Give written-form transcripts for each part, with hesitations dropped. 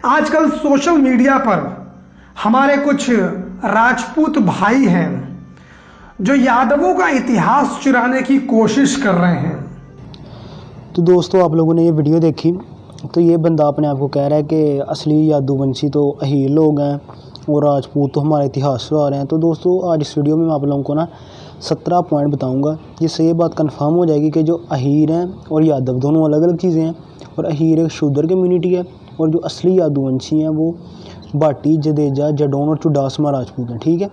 आजकल social media पर हमारे कुछ राजपूत भाई हैं जो यादवों का इतिहास चुराने की कोशिश कर रहे हैं। तो दोस्तों, आप लोगों ने ये वीडियो देखी तो ये बंदा अपने आप को कह रहा है कि असली यादववंशी तो अहीर लोग हैं और राजपूत तो हमारा इतिहास चुरा रहे हैं। तो दोस्तों, आज इस वीडियो में मैं आप लोगों को 17 पॉइंट बताऊंगा जिससे ये बात कंफर्म हो जाएगी कि जो अहीर हैं और यादव दोनों अलग अलग चीज़ें हैं, और अहीर एक शूद्र कम्युनिटी है और जो असली यादववंशी हैं वो भाटी, जडेजा, जडोन और चुडासमा राजपूत हैं। ठीक है,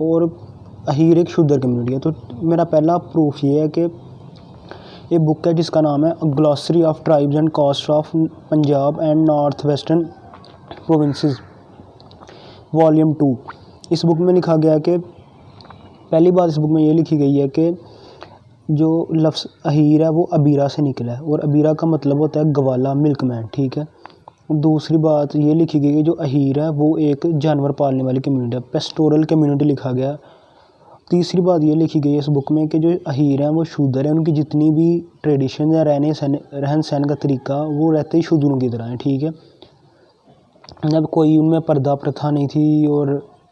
और अहीर एक शूद्र कम्युनिटी है। तो मेरा पहला प्रूफ ये है कि एक बुक है जिसका नाम है glossary of tribes and caste of Punjab and north western provinces volume 2। इस बुक में लिखा गया है कि पहली बात इस बुक में ये लिखी गई है कि जो लफ्ज़ अहीर है वो अबीरा से निकला है, और अबीरा का मतलब होता है गवाला, मिल्कमैन। ठीक है, और दूसरी बात ये लिखी गई है जो अहीर है वो एक जानवर पालने वाली कम्युनिटी है, पेस्टोरल कम्युनिटी लिखा गया। तीसरी बात ये लिखी गई है इस बुक में कि जो अहीर हैं वो शूद्र हैं, उनकी जितनी भी ट्रेडिशन या रहन सहन का तरीका वो रहते ही शूद्रों की तरह है। ठीक है, जब कोई उनमें पर्दा प्रथा नहीं थी और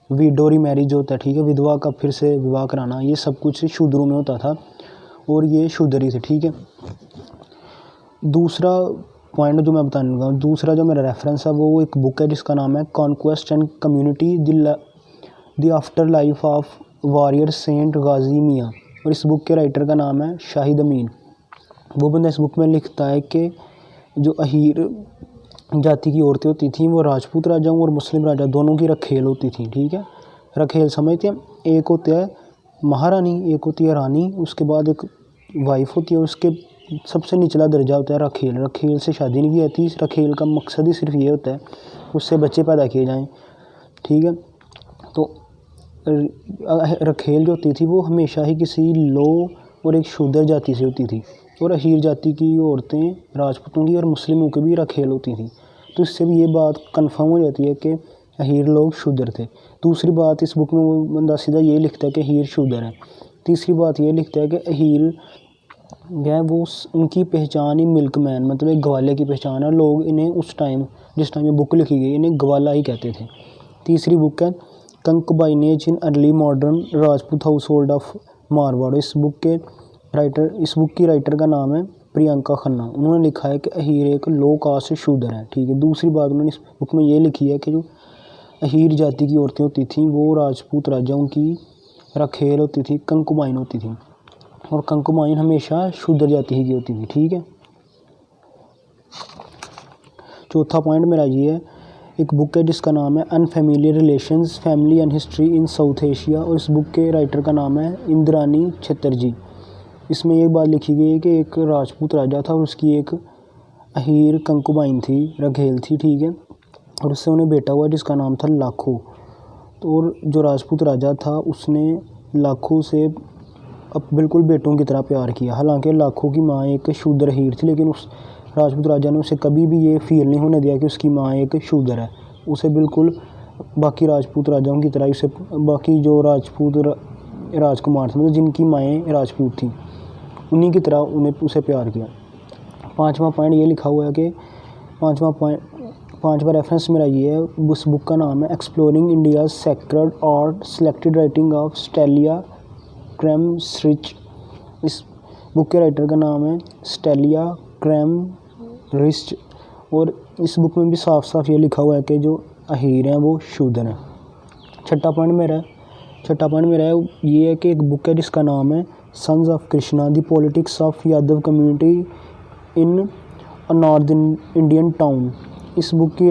विडोरी मैरिज होता है, ठीक है, विधवा का फिर से विवाह कराना, ये सब कुछ शूद्रों में होता था और ये शूद्र ही थे। ठीक है, दूसरा पॉइंट जो मैं बताने लगा, दूसरा जो मेरा रेफरेंस है वो एक बुक है जिसका नाम है conquest and community the after life of warrior saint Ghazi Miyan, और इस बुक के राइटर का नाम है शाहिद अमीन। वो बंदा इस बुक में लिखता है कि जो अहीर जाति की औरतें होती थीं वो राजपूत राजाओं और मुस्लिम राजा दोनों की रखेल होती थी। ठीक है, रखेल समझते हैं, एक होता है महारानी, एक होती है रानी, उसके बाद एक वाइफ होती है, उसके सबसे निचला दर्जा होता है रखेल। रखेल से शादी नहीं की जाती, रखेल का मकसद ही सिर्फ ये होता है उससे बच्चे पैदा किए जाएँ। ठीक है, तो रखेल जो होती थी वो हमेशा ही किसी लो और एक शूद्र जाति से होती थी, और अहीर जाति की औरतें राजपूतों की और मुस्लिमों की भी रखेल होती थी। तो इससे भी ये बात कंफर्म हो जाती है कि अहीर लोग शूद्र थे। दूसरी बात, इस बुक में वो बंदा सीधा ये लिखता है कि अहीर शूद्र है। तीसरी बात ये लिखता है कि अहीर है वो उनकी पहचान ही मिल्कमैन, मतलब एक ग्वाले की पहचान है। लोग इन्हें उस टाइम जिस टाइम ये बुक लिखी गई इन्हें ग्वाला ही कहते थे। तीसरी बुक है concubinage in early modern Rajput household of Marwar. इस बुक की राइटर का नाम है प्रियंका खन्ना। उन्होंने लिखा है कि अहीर एक लो कास्ट शूद्र है। ठीक है, दूसरी बात उन्होंने इस बुक में ये लिखी है कि जो अहीर जाति की औरतें होती थीं वो राजपूत राजाओं की रखेल होती थी, कंकुबाइन होती थी, और कंकुबाइन हमेशा शूद्र जाति ही की होती थी। ठीक है, चौथा पॉइंट मेरा ये है, एक बुक है जिसका नाम है unfamiliar relations family and history in south Asia, और इस बुक के राइटर का नाम है इंद्रानी छतरजी। इसमें एक बात लिखी गई है कि एक राजपूत राजा था और उसकी एक अहीर कंकुबाइन थी, रखेल थी। ठीक है, और उससे उन्हें बेटा हुआ जिसका नाम था लाखो। तो और जो राजपूत राजा था उसने लाखो से अब बिल्कुल बेटों की तरह प्यार किया। हालांकि लाखो की माँ एक शूद्र अहीर थी, लेकिन उस राजपूत राजा ने उसे कभी भी ये फील नहीं होने दिया कि उसकी माँ एक शूद्र है। उसे बिल्कुल बाकी राजपूत राजाओं की तरह, उसे बाकी जो राजपूत राजकुमार थे, मतलब जिनकी माएँ राजपूत थी, उन्हीं की तरह उसे प्यार किया। पांचवा पॉइंट ये लिखा हुआ है कि पांचवा रेफरेंस मेरा ये है, उस बुक का नाम है exploring India's sacred art selected writing of Stella Kramrisch. इस बुक के राइटर का नाम है स्टेलिया क्रैमरिच, और इस बुक में भी साफ साफ ये लिखा हुआ है कि जो अहीर हैं वो शूद्र हैं। छठा पॉइंट मेरा है ये है कि एक बुक है जिसका नाम है sons of Krishna the politics of Yadav community in a north Indian town. इस बुक के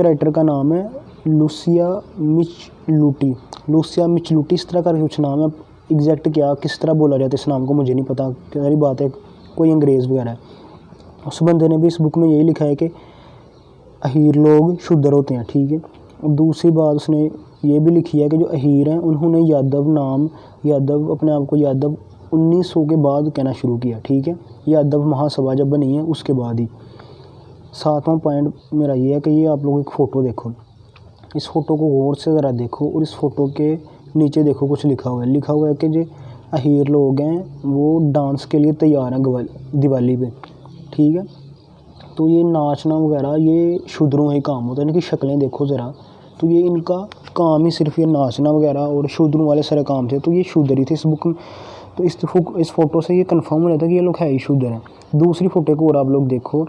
राइटर का नाम है लूसिया मिचलूटी, इस तरह का कुछ नाम है। एग्जैक्ट क्या किस तरह बोला जाता है इस नाम को मुझे नहीं पता, सारी बात है कोई अंग्रेज़ वगैरह है। उस बंदे ने भी इस बुक में यही लिखा है कि अहीर लोग शूद्र होते हैं। ठीक है, और दूसरी बात उसने ये भी लिखी है कि जो अहीर हैं उन्होंने यादव अपने आप को यादव 1900 के बाद कहना शुरू किया। ठीक है, यादव महासभा जब बनी है उसके बाद ही। सातवां पॉइंट मेरा ये है कि ये आप लोग एक फ़ोटो देखो, इस फ़ोटो को गौर से ज़रा देखो, और इस फ़ोटो के नीचे देखो कुछ लिखा हुआ है कि जो अहीर लोग हैं वो डांस के लिए तैयार हैं दिवाली पे। ठीक है, तो ये नाचना वगैरह ये शूद्रों का ही काम होता है। इनकी शक्लें देखो ज़रा, तो ये इनका काम ही सिर्फ ये नाचना वगैरह और शूद्रों वाले सारे काम थे। तो ये शूद्र ही थे इस बुक में। तो इस फ़ोटो से ये कंफर्म हो जाता है कि ये लोग है ही शूद्र हैं। दूसरी फ़ोटो को और आप लोग देखो,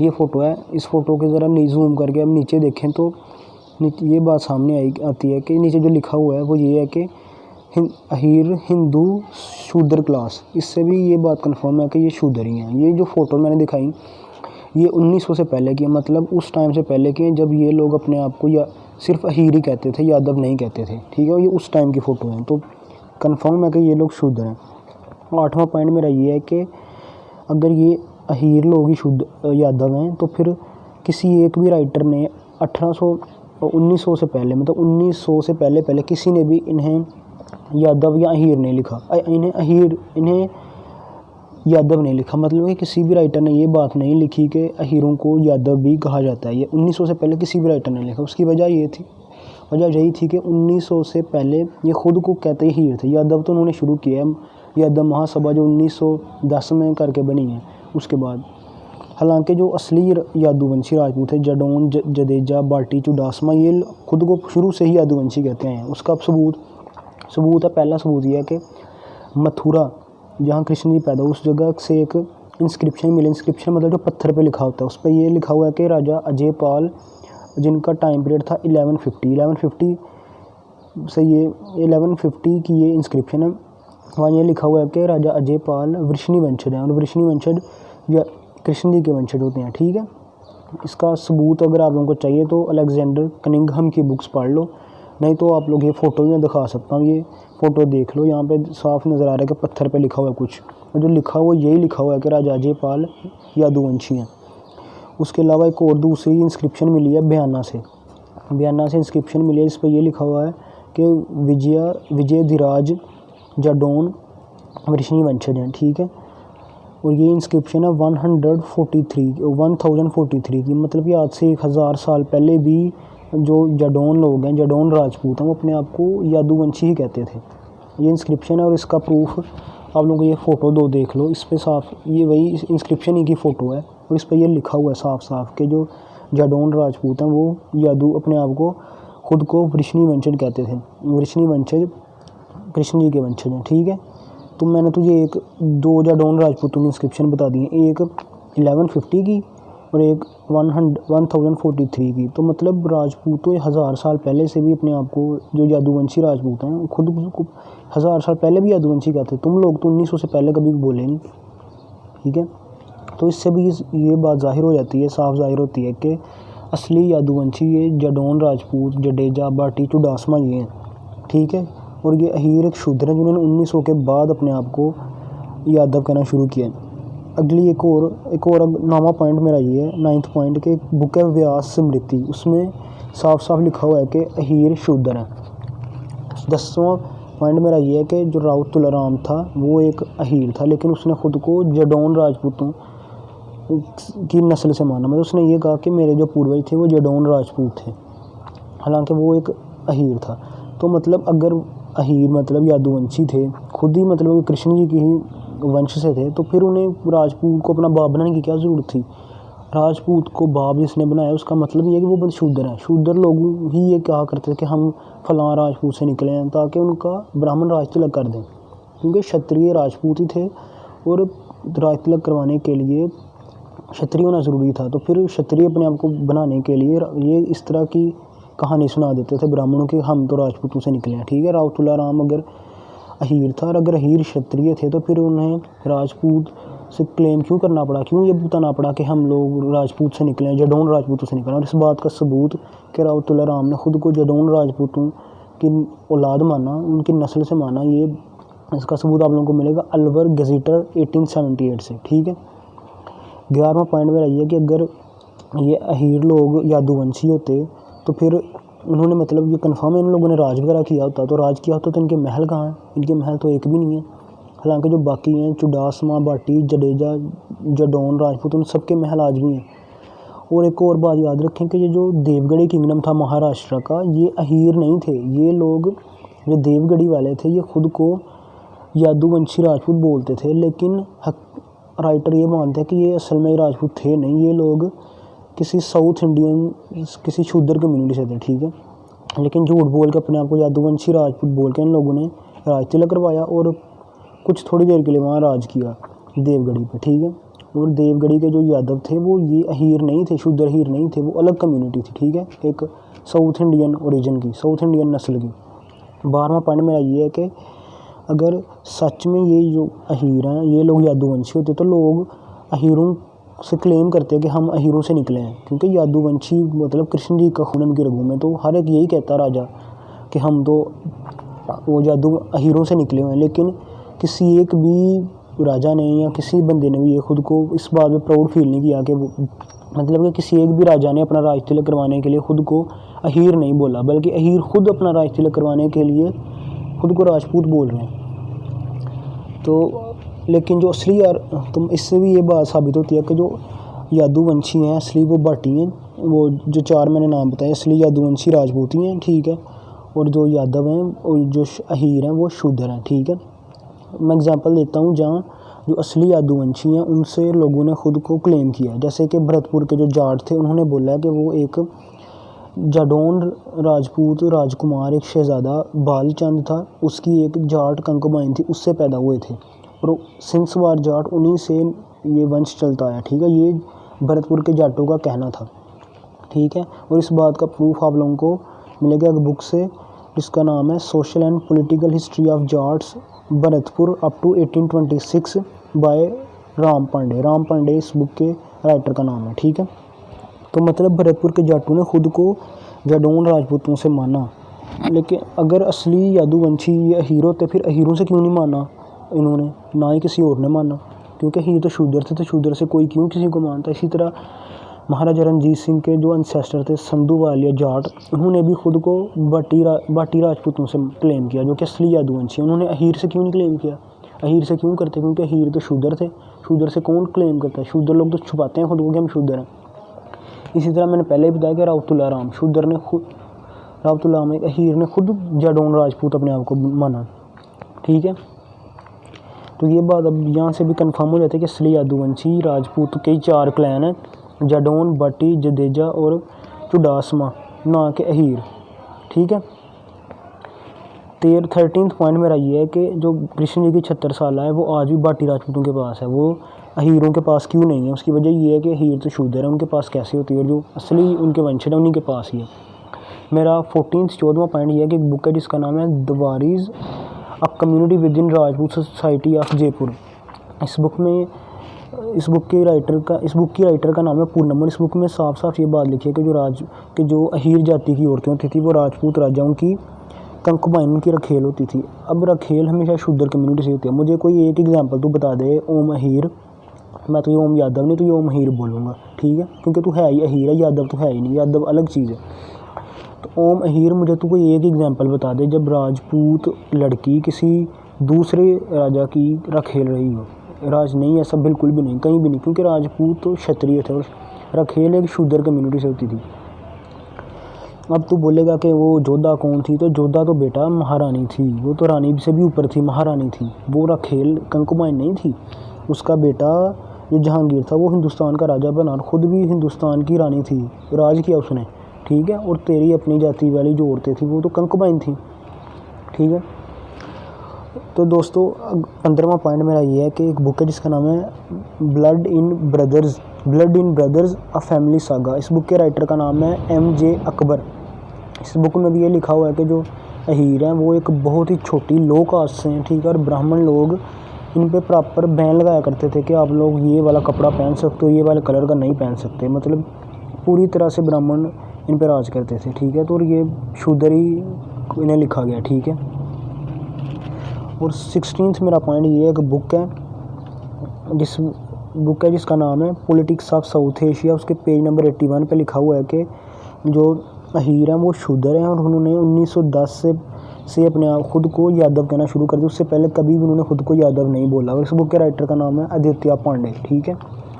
ये फ़ोटो है। इस फ़ोटो के ज़रा जूम करके अब नीचे देखें तो ये बात सामने आती है कि नीचे जो लिखा हुआ है वो ये है कि अहीर हिंदू शूद्र क्लास। इससे भी ये बात कंफर्म है कि ये शूद्र ही हैं। ये जो फ़ोटो मैंने दिखाई ये 1900 से पहले की है, मतलब उस टाइम से पहले की है जब ये लोग अपने आप को या सिर्फ अहीर ही कहते थे, यादव नहीं कहते थे, ठीक है। ये उस टाइम की फ़ोटो है, तो कंफर्म है कि ये लोग शूद्र हैं। 8वां पॉइंट मेरा ये है कि अगर ये अहीर लोग ही शुद्ध यादव हैं तो फिर किसी एक भी राइटर ने 1900 से पहले, मतलब 1900 से पहले किसी ने भी इन्हें यादव या अहीर नहीं लिखा। इन्हें यादव नहीं लिखा, मतलब कि किसी भी राइटर ने ये बात नहीं लिखी कि अहीरों को यादव भी कहा जाता है। ये 1900 से पहले किसी भी राइटर ने लिखा। उसकी वजह यही थी कि 1900 से पहले ये खुद को कहते ही हीर थे। यादव तो उन्होंने शुरू किया है, यादव महासभा जो 1910 में करके बनी है उसके बाद। हालांकि जो असली यादुवंशी राजपूत थे, जडोन, जडेजा, बाटी, चुडासमा, ये खुद को शुरू से ही यादुवंशी कहते हैं। उसका सबूत है, पहला सबूत यह है कि मथुरा जहाँ कृष्ण जी पैदा, उस जगह से एक इंस्क्रिप्शन मिले। इंस्क्रिप्शन मतलब जो पत्थर पे लिखा होता है, उस पर ये लिखा हुआ है कि राजा अजय पाल, जिनका टाइम पीरियड था 1150 से ये 1150 की ये इंस्क्रिप्शन है। वहाँ ये लिखा हुआ है कि राजा अजय पाल वृष्णि वंशज हैं, और वृष्णि वंशज या कृष्ण जी के वंशज होते हैं, ठीक है। इसका सबूत अगर आप लोगों को चाहिए तो अलेक्जेंडर कनिंघम की बुक्स पढ़ लो, नहीं तो आप लोग ये फ़ोटो भी मैं दिखा सकता हूँ। ये फ़ोटो देख लो, यहाँ पे साफ नज़र आ रहा है कि पत्थर पे लिखा हुआ है कुछ, और जो लिखा हुआ यही लिखा हुआ है कि राजा अजय पाल यादुवंशी हैं। उसके अलावा एक और दूसरी इंस्क्रिप्शन मिली है बयाना से इंस्क्रिप्शन मिली है, इस पर यह लिखा हुआ है कि विजयधिराज जाडोन वृष्णि वंशज हैं, ठीक है। और ये इंस्क्रिप्शन है 1043 की, मतलब कि आज से 1000 साल पहले भी जो जाडोन लोग हैं, जाडोन राजपूत हैं, वो अपने आप को यादुवंशी ही कहते थे। ये इंस्क्रिप्शन है और इसका प्रूफ आप लोग ये फ़ोटो दो देख लो, इस पर साफ ये वही इंस्क्रिप्शन ही की फ़ोटो है, और इस पर यह लिखा हुआ है साफ कि जो जाडोन राजपूत हैं वो अपने आप को खुद को वृष्णि वंशज कहते थे। वृष्णि वंशज कृष्ण जी के वंशज हैं, ठीक है। तो मैंने तुझे दो जाडोन राजपूतों की इंस्क्रिप्शन बता दी है, एक 1150 की और एक 1043 की। तो मतलब राजपूतों 1000 साल पहले से भी अपने आप को, जो यादुवंशी राजपूत हैं, खुद को 1000 साल पहले भी यादुवंशी कहते। तुम लोग तो 1900 से पहले कभी बोले नहीं, ठीक है। तो इससे भी ये बात साफ जाहिर होती है कि असली यादुवंशी ये जाडोन राजपूत, जडेजा, बाटी, चुडासमा ये हैं, ठीक है। और ये अहीर एक शूद्र है जिन्होंने 1900 के बाद अपने आप को यादव कहना शुरू किया। अगली एक और 9वां पॉइंट मेरा ये है, 9th पॉइंट के बुक है व्यास स्मृति, उसमें साफ लिखा हुआ है कि अहीर शूद्र हैं। 10वां पॉइंट मेरा ये है कि जो राउत तुलाराम था वो एक अहीर था, लेकिन उसने खुद को जडोन राजपूतों की नस्ल से माना, मतलब उसने ये कहा कि मेरे जो पूर्वज थे वो जडोन राजपूत थे, हालांकि वो एक अहीर था। तो मतलब अगर अहीर मतलब यादुवंशी थे, खुद ही मतलब कृष्ण जी की ही वंश से थे, तो फिर उन्हें राजपूत को अपना बाप बनाने की क्या ज़रूरत थी। राजपूत को बाप जिसने बनाया उसका मतलब ये है कि वो बंद शूद्र है। शूद्र लोग ही ये कहा करते थे कि हम फलां राजपूत से निकले हैं, ताकि उनका ब्राह्मण राज तिलक कर दें, क्योंकि क्षत्रिय राजपूत ही थे और राज तिलक करवाने के लिए क्षत्रिय होना ज़रूरी था। तो फिर क्षत्रिय अपने आप को बनाने के लिए ये इस तरह की कहानी सुना देते थे ब्राह्मणों की, हम तो राजपूतों से निकले हैं, ठीक है। राव तुलाराम अगर अहीर था और अगर अहीर क्षत्रिय थे तो फिर उन्हें राजपूत से क्लेम क्यों करना पड़ा, क्यों ये बताना पड़ा कि हम लोग राजपूत से निकले हैं, जडोन राजपूतों से निकले। और इस बात का सबूत कि राव तुलाराम ने खुद को जडोन राजपूतों की औलाद माना, उनकी नस्ल से माना, ये इसका सबूत आप लोगों को मिलेगा अलवर गजेटर 1878 से, ठीक है। 11वां पॉइंट मेरा ये है कि अगर ये अहीर लोग यादुवंशी होते तो फिर उन्होंने मतलब ये कन्फर्म है इन लोगों ने राज वगैरह किया होता, तो राज किया होता तो इनके महल कहाँ हैं, इनके महल तो एक भी नहीं है। हालांकि जो बाकी हैं चुडासमा, बाटी, जडेजा, जडोन राजपूत, उन सबके महल आज भी हैं। और एक और बात याद रखें कि ये जो देवगढ़ी किंगडम था महाराष्ट्र का, ये अहीर नहीं थे। ये लोग जो देवगढ़ी वाले थे ये खुद को यादुवंशी राजपूत बोलते थे, लेकिन राइटर ये मानते हैं कि ये असल में राजपूत थे नहीं, ये लोग किसी साउथ इंडियन किसी शूद्र कम्युनिटी से थे, ठीक है। लेकिन झूठ बोल के अपने आप को यादुवंशी राजपूत बोल के इन लोगों ने राज तिलक करवाया और कुछ थोड़ी देर के लिए वहाँ राज किया देवगढ़ी पे, ठीक है। और देवगढ़ी के जो यादव थे वो ये अहीर नहीं थे, शूद्र अहीर नहीं थे, वो अलग कम्युनिटी थी, ठीक है, एक साउथ इंडियन ओरिजिन की, साउथ इंडियन नस्ल की। 12वां पॉइंट मेरा ये है कि अगर सच में ये जो अहीर हैं ये लोग यादुवंशी होते तो लोग अहीरों से क्लेम करते हैं कि हम अहीरों से निकले हैं, क्योंकि यादुवंशी मतलब कृष्ण जी का खून उनकी रगों में, तो हर एक यही कहता राजा कि हम तो वो जादू अहीरों से निकले हुए हैं। लेकिन किसी एक भी राजा ने या किसी बंदे ने भी ये खुद को इस बात में प्राउड फील नहीं किया कि मतलब कि किसी एक भी राजा ने अपना राज तिलक करवाने के लिए खुद को अहीर नहीं बोला, बल्कि अहीर खुद अपना राज तिलक करवाने के लिए खुद को राजपूत बोल रहे हैं। तो लेकिन जो असली यार तुम इससे भी ये बात साबित होती है कि जो यादुवंशी हैं असली वो बाटी हैं, वो जो 4 मैंने नाम बताए असली यादुवंशी राजपूत ही हैं, ठीक है। और जो यादव हैं और जो अहीर हैं वो शूद्र हैं, ठीक है। मैं एग्जांपल देता हूँ जहाँ जो असली यादुवंशी हैं उनसे लोगों ने खुद को क्लेम किया, जैसे कि भरतपुर के जो जाट थे उन्होंने बोला कि वो एक जाडौन राजपूत राजकुमार एक शहज़ादा बालचंद था, उसकी एक जाट कंकबाइन थी, उससे पैदा हुए थे और सिंसवार जाट उन्हीं से ये वंश चलता आया, ठीक है। ये भरतपुर के जाटों का कहना था, ठीक है। और इस बात का प्रूफ आप लोगों को मिलेगा एक बुक से जिसका नाम है social and political history of Jats Bharatpur up to 1826 by Ram Pande. Ram Pande इस बुक के राइटर का नाम है, ठीक है। तो मतलब भरतपुर के जाटों ने खुद को जाडौन राजपूतों से माना, लेकिन अगर असली यादुवंशी ये अहीर होते फिर अहीरों से क्यों नहीं माना इन्होंने, ना ही किसी और ने माना, क्योंकि अहीर तो शूद्र थे, तो शूद्र से कोई क्यों किसी को मानता। इसी तरह महाराजा रणजीत सिंह के जो एंसेस्टर थे संधू वालिया जाट, उन्होंने भी खुद को बाटी राजपूतों से क्लेम किया जो कि असली यादुवंशी। उन्होंने अहीर से क्यों नहीं क्लेम किया, अहीर से क्यों करते, क्योंकि अहीर तो शूद्र थे, शूद्र से कौन क्लेम करता है, शूद्र लोग तो छुपाते हैं खुद को कि हम शूद्र हैं। इसी तरह मैंने पहले ही बताया कि रावतुल्ला राम शूद्र ने खुद रावतुल्ला राम एक अहीर ने खुद जाडौन राजपूत अपने आप को माना, ठीक है। तो ये बात अब यहाँ से भी कंफर्म हो जाती है कि असली यादुवंशी राजपूत के 4 क्लैन हैं, जाडौन, बाटी, जडेजा और चुडासमा, ना के अहीर, ठीक है। 13th पॉइंट मेरा ये है कि जो कृष्ण जी की 76 साल है वो आज भी बाटी राजपूतों के पास है, वो अहीरों के पास क्यों नहीं है। उसकी वजह ये है कि अहीर तो शूद्र है, उनके पास कैसे होती है, और जो असली उनके वंशज है उन्हीं के पास ही है। मेरा 14वां पॉइंट ये है कि एक बुक है जिसका नाम है the Varis a community within Rajput society of Jaipur. इस बुक की राइटर का नाम है पूर्णम। और इस बुक में साफ साफ ये बात लिखी है कि जो अहीर जाति की औरतें होती थी वो राजपूत राजाओं की कंकुबाइन की रखेल होती थी। अब रखेल हमेशा शूद्र कम्युनिटी से होती है। मुझे कोई एक एग्जांपल तू बता दे, ओम अहीर, मैं तो ये ओम यादव नहीं तो ये ओम अहीर बोलूँगा, ठीक है, क्योंकि तू है ही अहीर है, यादव तो है ही नहीं, यादव अलग चीज़ है। तो ओम अहीर मुझे तू कोई एक एग्जांपल बता दे जब राजपूत लड़की किसी दूसरे राजा की रखेल रही हो। राज नहीं, ऐसा बिल्कुल भी नहीं, कहीं भी नहीं, क्योंकि राजपूत तो क्षत्रिय थे और रखेल एक शूद्र कम्युनिटी से होती थी। अब तू बोलेगा कि वो जोधा कौन थी, तो जोधा तो बेटा महारानी थी, वो तो रानी से भी ऊपर थी, महारानी थी। वो रखेल कंकुबाइन नहीं थी। उसका बेटा जो जहांगीर था वो हिंदुस्तान का राजा बना और ख़ुद भी हिंदुस्तान की रानी थी, राज किया उसने, ठीक है। और तेरी अपनी जाति वाली जो औरतें थी वो तो कंकुबाइन थी, ठीक है। तो दोस्तों 15वां पॉइंट मेरा ये है कि एक बुक है जिसका नाम है blood in brothers a family saga. इस बुक के राइटर का नाम है M.J. अकबर। इस बुक में भी ये लिखा हुआ है कि जो अहीर हैं वो एक बहुत ही छोटी लो कास्ट से हैं, ठीक है। और ब्राह्मण लोग इन पे प्रॉपर बैन लगाया करते थे कि आप लोग ये वाला कपड़ा पहन सकते हो, ये वाले कलर का नहीं पहन सकते, मतलब पूरी तरह से ब्राह्मण इन पर राज करते थे, ठीक है। तो ये शूद्र ही इन्हें लिखा गया, ठीक है। और 16th मेरा पॉइंट ये है कि बुक है जिसका नाम है पॉलिटिक्स ऑफ साउथ एशिया। उसके पेज नंबर 81 पे लिखा हुआ है कि जो अहीर हैं वो शूद्र हैं और उन्होंने 1910 से अपने आप खुद को यादव कहना शुरू कर दिया। उससे पहले कभी भी उन्होंने खुद को यादव नहीं बोला। और इस बुक के राइटर का नाम है आदित्य पांडे, ठीक है।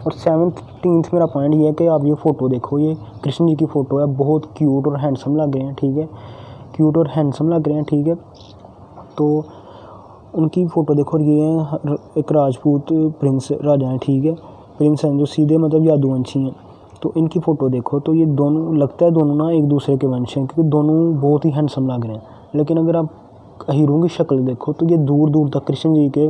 और 17th मेरा पॉइंट ये है कि आप ये फ़ोटो देखो, ये कृष्ण जी की फ़ोटो है, बहुत क्यूट और हैंडसम लग रहे हैं, ठीक है, क्यूट और हैंडसम लग रहे हैं, ठीक है। तो उनकी फ़ोटो देखो, ये हैं एक राजपूत प्रिंस राजा हैं, ठीक है, प्रिंस हैं जो सीधे मतलब यादुवंशी हैं। तो इनकी फ़ोटो देखो तो ये दोनों लगता है दोनों ना एक दूसरे के वंश हैं, क्योंकि दोनों बहुत ही हैंडसम लग रहे हैं। लेकिन अगर आप हीरों की शक्ल देखो तो ये दूर दूर तक कृष्ण जी के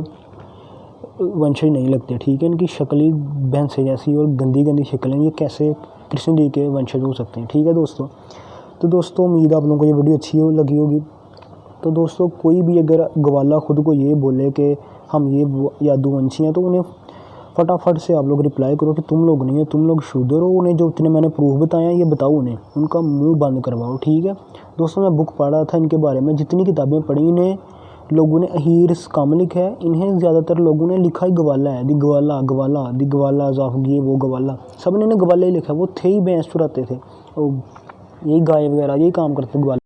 वंशज नहीं लगते, ठीक है। इनकी शक्ल ही भैंसे जैसी और गंदी गंदी शक्ल है, ये कैसे कृष्ण जी के वंशज हो सकते हैं, ठीक है दोस्तों। तो दोस्तों उम्मीद आप लोगों को ये वीडियो अच्छी लगी होगी। तो दोस्तों कोई भी अगर गवाला खुद को ये बोले कि हम ये यादुवंशी हैं, तो उन्हें फटाफट से आप लोग रिप्लाई करो कि तुम लोग नहीं है, तुम लोग शुद्ध हो। उन्हें जो इतने मैंने प्रूफ बताए हैं ये बताओ उन्हें, उनका मुंह बंद करवाओ, ठीक है दोस्तों। मैं बुक पढ़ रहा था इनके बारे में, जितनी किताबें पढ़ी इन्हें लोगों ने अहीर कामलिक है, इन्हें ज़्यादातर लोगों ने लिखा ही गवाला है, दी गवाला गवाला दी गवाला जाफ ये वो गवाला, सब ने गवाला ही लिखा। वो थे ही भैंस चुराते थे, यही गाय वगैरह यही काम करते गवाला।